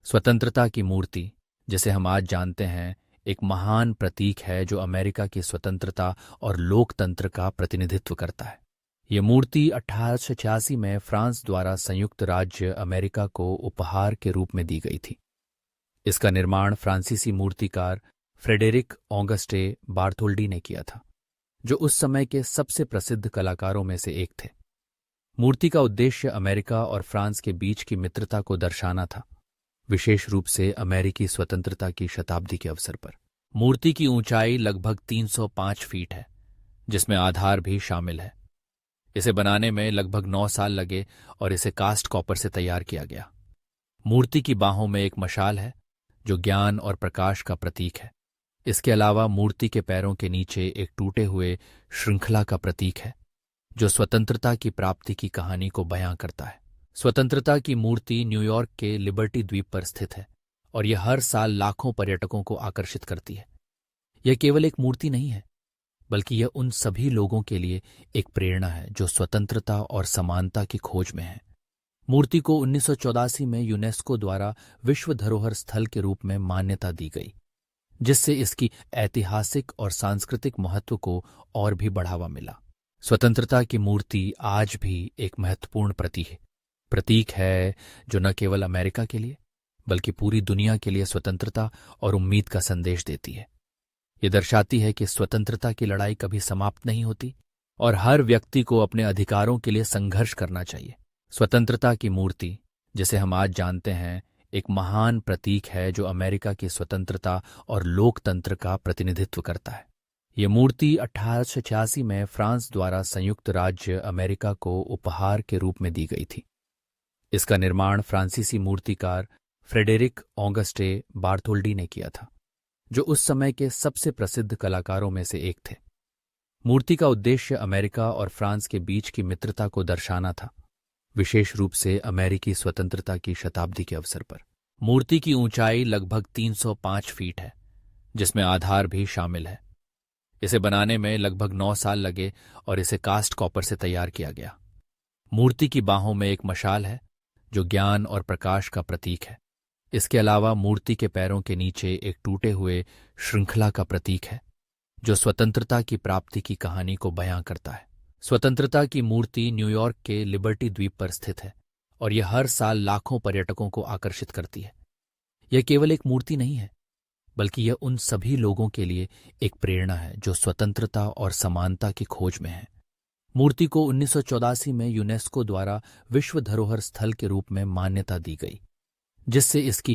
स्वतंत्रता की मूर्ति, जिसे हम आज जानते हैं, एक महान प्रतीक है जो अमेरिका की स्वतंत्रता और लोकतंत्र का प्रतिनिधित्व करता है। ये मूर्ति 1886 में फ्रांस द्वारा संयुक्त राज्य अमेरिका को उपहार के रूप में दी गई थी। इसका निर्माण फ्रांसीसी मूर्तिकार फ्रेडेरिक ऑगस्टे बार्थोल्डी ने किया था, जो उस समय के सबसे प्रसिद्ध कलाकारों में से एक थे। मूर्ति का उद्देश्य अमेरिका और फ्रांस के बीच की मित्रता को दर्शाना था, विशेष रूप से अमेरिकी स्वतंत्रता की शताब्दी के अवसर पर। मूर्ति की ऊंचाई लगभग 305 फीट है, जिसमें आधार भी शामिल है। इसे बनाने में लगभग 9 साल लगे और इसे कास्ट कॉपर से तैयार किया गया। मूर्ति की बाहों में एक मशाल है, जो ज्ञान और प्रकाश का प्रतीक है। इसके अलावा मूर्ति के पैरों के नीचे एक टूटे हुए श्रृंखला का प्रतीक है, जो स्वतंत्रता की प्राप्ति की कहानी को बयां करता है। स्वतंत्रता की मूर्ति न्यूयॉर्क के लिबर्टी द्वीप पर स्थित है और यह हर साल लाखों पर्यटकों को आकर्षित करती है। यह केवल एक मूर्ति नहीं है, बल्कि यह उन सभी लोगों के लिए एक प्रेरणा है जो स्वतंत्रता और समानता की खोज में हैं। मूर्ति को 1984 में यूनेस्को द्वारा विश्व धरोहर स्थल के रूप में मान्यता दी गई, जिससे इसकी ऐतिहासिक और सांस्कृतिक महत्व को और भी बढ़ावा मिला। स्वतंत्रता की मूर्ति आज भी एक महत्वपूर्ण प्रतीक है जो न केवल अमेरिका के लिए बल्कि पूरी दुनिया के लिए स्वतंत्रता और उम्मीद का संदेश देती है। ये दर्शाती है कि स्वतंत्रता की लड़ाई कभी समाप्त नहीं होती और हर व्यक्ति को अपने अधिकारों के लिए संघर्ष करना चाहिए। स्वतंत्रता की मूर्ति, जिसे हम आज जानते हैं, एक महान प्रतीक है जो अमेरिका की स्वतंत्रता और लोकतंत्र का प्रतिनिधित्व करता है। ये मूर्ति 1886 में फ्रांस द्वारा संयुक्त राज्य अमेरिका को उपहार के रूप में दी गई थी। इसका निर्माण फ्रांसीसी मूर्तिकार फ्रेडेरिक ऑगस्टे बार्थोल्डी ने किया था, जो उस समय के सबसे प्रसिद्ध कलाकारों में से एक थे। मूर्ति का उद्देश्य अमेरिका और फ्रांस के बीच की मित्रता को दर्शाना था, विशेष रूप से अमेरिकी स्वतंत्रता की शताब्दी के अवसर पर। मूर्ति की ऊंचाई लगभग 305 फीट है, जिसमें आधार भी शामिल है। इसे बनाने में लगभग 9 साल लगे और इसे कास्ट कॉपर से तैयार किया गया। मूर्ति की बाहों में एक मशाल है, जो ज्ञान और प्रकाश का प्रतीक है। इसके अलावा मूर्ति के पैरों के नीचे एक टूटे हुए श्रृंखला का प्रतीक है, जो स्वतंत्रता की प्राप्ति की कहानी को बयां करता है। स्वतंत्रता की मूर्ति न्यूयॉर्क के लिबर्टी द्वीप पर स्थित है और यह हर साल लाखों पर्यटकों को आकर्षित करती है। यह केवल एक मूर्ति नहीं है, बल्कि यह उन सभी लोगों के लिए एक प्रेरणा है जो स्वतंत्रता और समानता की खोज में हैं। मूर्ति को 1984 में यूनेस्को द्वारा विश्व धरोहर स्थल के रूप में मान्यता दी गई, जिससे इसकी